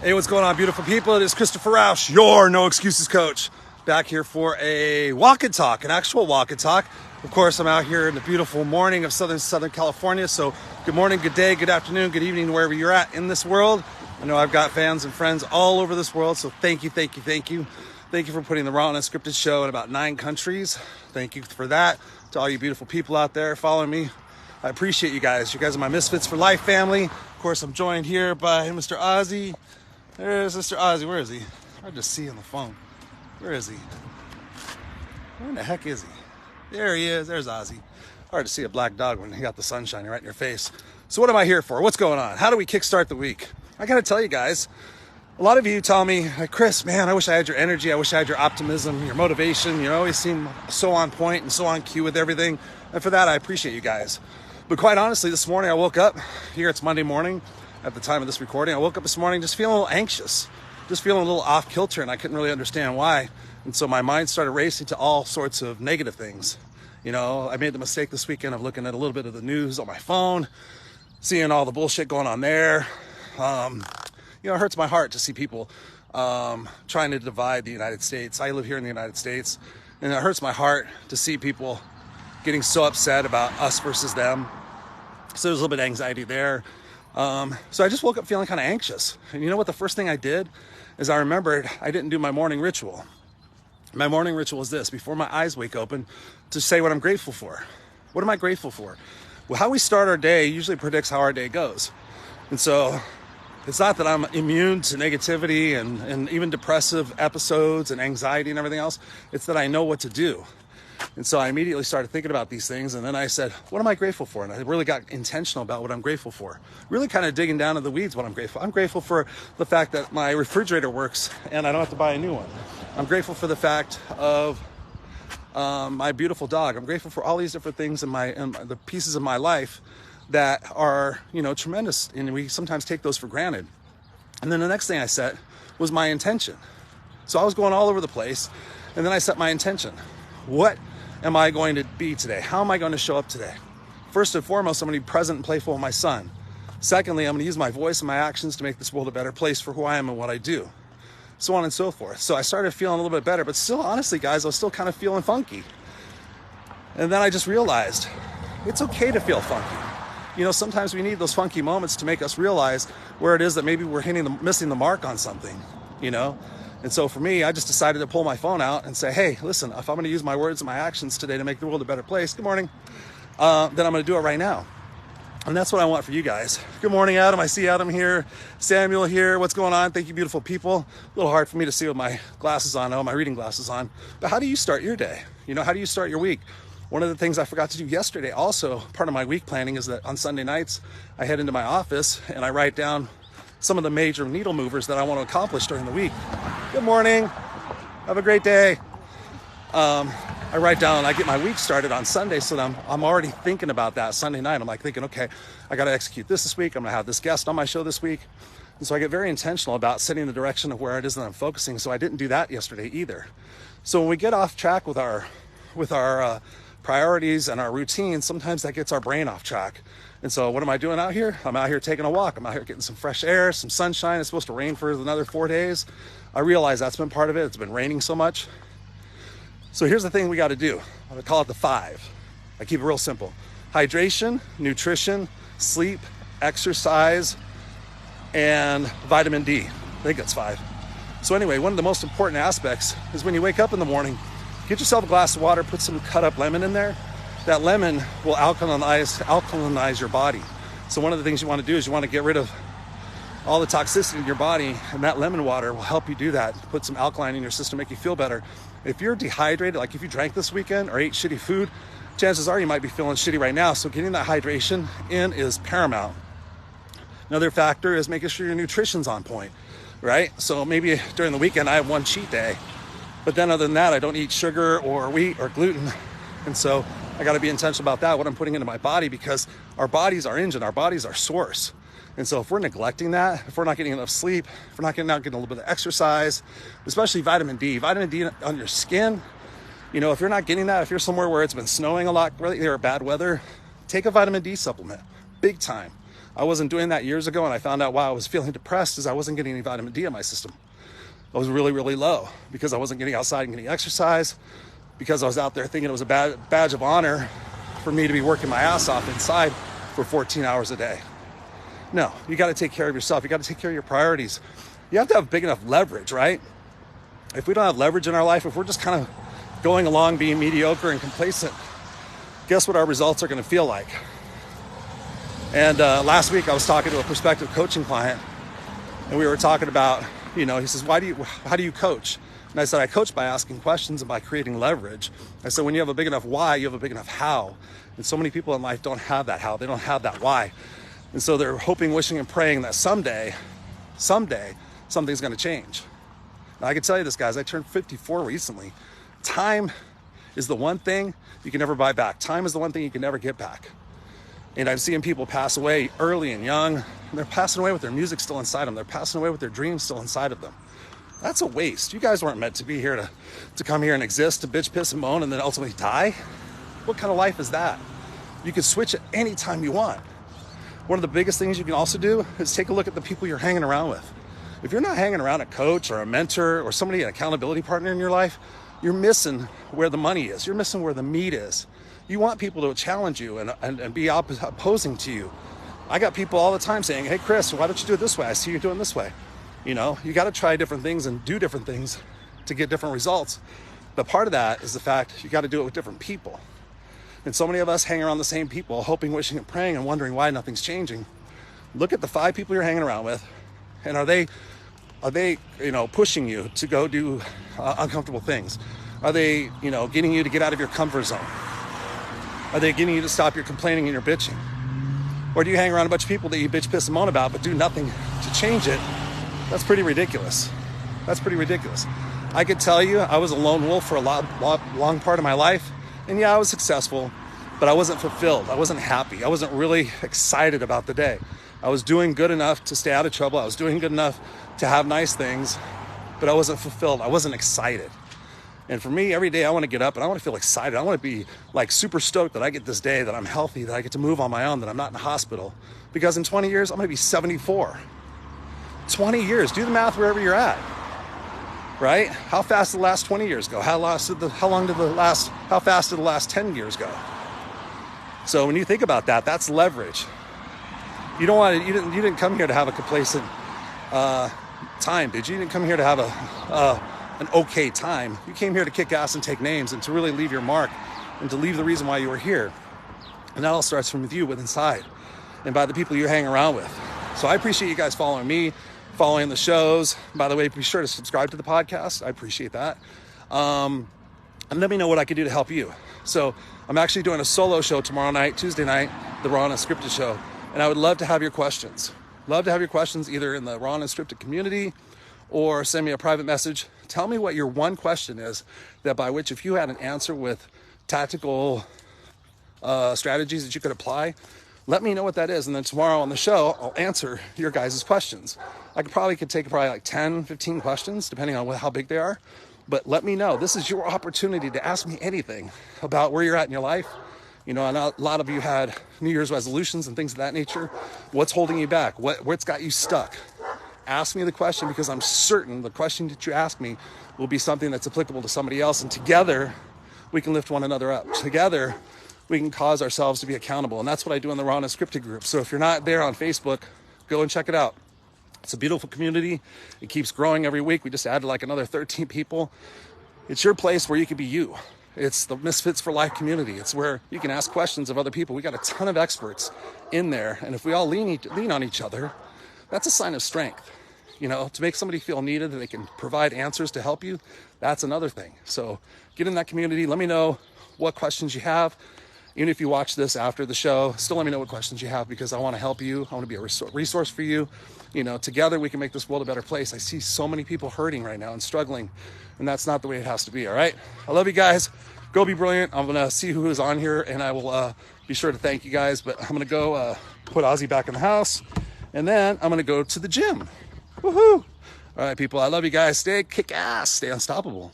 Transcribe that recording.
Hey, what's going on, beautiful people? It is Christopher Rausch, your No Excuses coach, back here for a walk and talk, an actual walk and talk. Of course, I'm out here in the beautiful morning of Southern California. So good morning, good day, good afternoon, good evening, wherever you're at in this world. I know I've got fans and friends all over this world. So thank you. Thank you for putting the Raw and Unscripted show in about 9 countries. Thank you for that. To all you beautiful people out there following me, I appreciate you guys. You guys are my Misfits for Life family. Of course, I'm joined here by Mr. Ozzy. There's Mr. Ozzy. Where is he? Hard to see on the phone. Where is he? Where in the heck is he? There he is. There's Ozzy. Hard to see a black dog when you got the sun shining right in your face. So what am I here for? What's going on? How do we kickstart the week? I got to tell you guys, a lot of you tell me, like, Chris, man, I wish I had your energy. I wish I had your optimism, your motivation. You always seem so on point and so on cue with everything. And for that, I appreciate you guys. But quite honestly, this morning I woke up, here it's Monday morning at the time of this recording, I woke up this morning just feeling a little anxious, just feeling a little off kilter, and I couldn't really understand why. And so my mind started racing to all sorts of negative things. You know, I made the mistake this weekend of looking at a little bit of the news on my phone, seeing all the bullshit going on there. It hurts my heart to see people trying to divide the United States. I live here in the United States, and it hurts my heart to see people getting so upset about us versus them. So there's a little bit of anxiety there. So I just woke up feeling kind of anxious. And you know what? The first thing I did is I remembered I didn't do my morning ritual. My morning ritual is this: before my eyes wake open, to say what I'm grateful for. What am I grateful for? Well, how we start our day usually predicts how our day goes. And so it's not that I'm immune to negativity and even depressive episodes and anxiety and everything else. It's that I know what to do. And so I immediately started thinking about these things, and then I said, what am I grateful for? And I really got intentional about what I'm grateful for. Really kind of digging down to the weeds what I'm grateful. I'm grateful for the fact that my refrigerator works and I don't have to buy a new one. I'm grateful for the fact of my beautiful dog. I'm grateful for all these different things in the pieces of my life that are, tremendous, and we sometimes take those for granted. And then the next thing I set was my intention. So I was going all over the place, and then I set my intention. What am I going to be today? How am I going to show up today? First and foremost, I'm going to be present and playful with my son. Secondly, I'm going to use my voice and my actions to make this world a better place for who I am and what I do. So on and so forth. So I started feeling a little bit better, but still, honestly, guys, I was still kind of feeling funky. And then I just realized it's okay to feel funky. Sometimes we need those funky moments to make us realize where it is that maybe we're missing the mark on something, And so for me, I just decided to pull my phone out and say, hey, listen, if I'm going to use my words and my actions today to make the world a better place, good morning, then I'm going to do it right now. And that's what I want for you guys. Good morning, Adam. I see Adam here. Samuel here. What's going on? Thank you, beautiful people. A little hard for me to see with my glasses on, my reading glasses on. But how do you start your day? How do you start your week? One of the things I forgot to do yesterday, also part of my week planning, is that on Sunday nights, I head into my office and I write down some of the major needle movers that I want to accomplish during the week. Good morning. Have a great day. I write down, I get my week started on Sunday, so that I'm already thinking about that Sunday night. I'm like thinking, okay, I got to execute this week. I'm going to have this guest on my show this week. And so I get very intentional about setting the direction of where it is that I'm focusing. So I didn't do that yesterday either. So when we get off track with our priorities and our routines, sometimes that gets our brain off track. And so what am I doing out here? I'm out here taking a walk. I'm out here getting some fresh air, some sunshine. It's supposed to rain for another 4 days. I realize that's been part of it. It's been raining so much. So here's the thing we got to do. I'm going to call it the 5. I keep it real simple. Hydration, nutrition, sleep, exercise, and vitamin D. I think that's 5. So anyway, one of the most important aspects is when you wake up in the morning, get yourself a glass of water, put some cut up lemon in there. That lemon will alkalinize your body. So one of the things you want to do is you want to get rid of all the toxicity in your body, and that lemon water will help you do that. Put some alkaline in your system, make you feel better. If you're dehydrated, like if you drank this weekend or ate shitty food, chances are you might be feeling shitty right now. So getting that hydration in is paramount. Another factor is making sure your nutrition's on point, right? So maybe during the weekend I have one cheat day, but then other than that, I don't eat sugar or wheat or gluten. And so I got to be intentional about that, what I'm putting into my body, because our body's our engine, our body's our source. And so if we're neglecting that, if we're not getting enough sleep, if we're not getting a little bit of exercise, especially vitamin D on your skin, if you're not getting that, if you're somewhere where it's been snowing a lot lately or bad weather, take a vitamin D supplement, big time. I wasn't doing that years ago, and I found out why I was feeling depressed is I wasn't getting any vitamin D in my system. I was really, really low because I wasn't getting outside and getting exercise, because I was out there thinking it was a badge of honor for me to be working my ass off inside for 14 hours a day. No, you got to take care of yourself. You got to take care of your priorities. You have to have big enough leverage, right? If we don't have leverage in our life, if we're just kind of going along being mediocre and complacent, guess what our results are going to feel like? And last week I was talking to a prospective coaching client, and we were talking about, he says, how do you coach? And I said, I coach by asking questions and by creating leverage. I said, when you have a big enough why, you have a big enough how. And so many people in life don't have that how. They don't have that why. And so they're hoping, wishing, and praying that someday, something's going to change. Now, I can tell you this, guys, I turned 54 recently. Time is the one thing you can never buy back. Time is the one thing you can never get back. And I'm seeing people pass away early and young, and they're passing away with their music still inside them. They're passing away with their dreams still inside of them. That's a waste. You guys weren't meant to be here to come here and exist, to bitch, piss, and moan, and then ultimately die. What kind of life is that? You can switch it anytime you want. One of the biggest things you can also do is take a look at the people you're hanging around with. If you're not hanging around a coach or a mentor or somebody, an accountability partner in your life, you're missing where the money is. You're missing where the meat is. You want people to challenge you and be opposing to you. I got people all the time saying, hey, Chris, why don't you do it this way? I see you doing this way. You got to try different things and do different things to get different results. But part of that is the fact you got to do it with different people. And so many of us hang around the same people, hoping, wishing, and praying, and wondering why nothing's changing. Look at the 5 people you're hanging around with, and are they pushing you to go do uncomfortable things? Are they, getting you to get out of your comfort zone? Are they getting you to stop your complaining and your bitching? Or do you hang around a bunch of people that you bitch, piss, and moan about, but do nothing to change it? That's pretty ridiculous. That's pretty ridiculous. I could tell you I was a lone wolf for a long part of my life. And yeah, I was successful, but I wasn't fulfilled. I wasn't happy. I wasn't really excited about the day. I was doing good enough to stay out of trouble. I was doing good enough to have nice things, but I wasn't fulfilled. I wasn't excited. And for me, every day I want to get up and I want to feel excited. I want to be like super stoked that I get this day, that I'm healthy, that I get to move on my own, that I'm not in the hospital. Because in 20 years, I'm going to be 74. 20 years, do the math wherever you're at, right? How fast did the last 20 years go? How fast did the last 10 years go? So when you think about that, that's leverage. You didn't come here to have a complacent time, did you? You didn't come here to have an okay time. You came here to kick ass and take names and to really leave your mark and to leave the reason why you were here. And that all starts from with you, with inside, and by the people you hang around with. So I appreciate you guys following me, following the shows. By the way, be sure to subscribe to the podcast. I appreciate that. And let me know what I can do to help you. So I'm actually doing a solo show tomorrow night, Tuesday night, the Raw and Unscripted show. And I would love to have your questions. Love to have your questions either in the Raw and Unscripted community or send me a private message. Tell me what your one question is that by which if you had an answer with tactical strategies that you could apply, let me know what that is. And then tomorrow on the show, I'll answer your guys' questions. I could take like 10, 15 questions, depending on how big they are. But let me know. This is your opportunity to ask me anything about where you're at in your life. I know a lot of you had New Year's resolutions and things of that nature. What's holding you back? What's got you stuck? Ask me the question, because I'm certain the question that you ask me will be something that's applicable to somebody else. And together, we can lift one another up. Together, we can cause ourselves to be accountable. And that's what I do in the Raw and Unscripted group. So if you're not there on Facebook, go and check it out. It's a beautiful community. It keeps growing every week. We just added like another 13 people. It's your place where you can be you. It's the Misfits for Life community. It's where you can ask questions of other people. We got a ton of experts in there. And if we all lean on each other, that's a sign of strength. To make somebody feel needed and they can provide answers to help you, that's another thing. So get in that community. Let me know what questions you have. Even if you watch this after the show, still let me know what questions you have, because I want to help you. I want to be a resource for you. Together we can make this world a better place. I see so many people hurting right now and struggling, and that's not the way it has to be, all right? I love you guys. Go be brilliant. I'm going to see who is on here, and I will be sure to thank you guys. But I'm going to go put Ozzy back in the house, and then I'm going to go to the gym. Woohoo! All right, people, I love you guys. Stay kick ass. Stay unstoppable.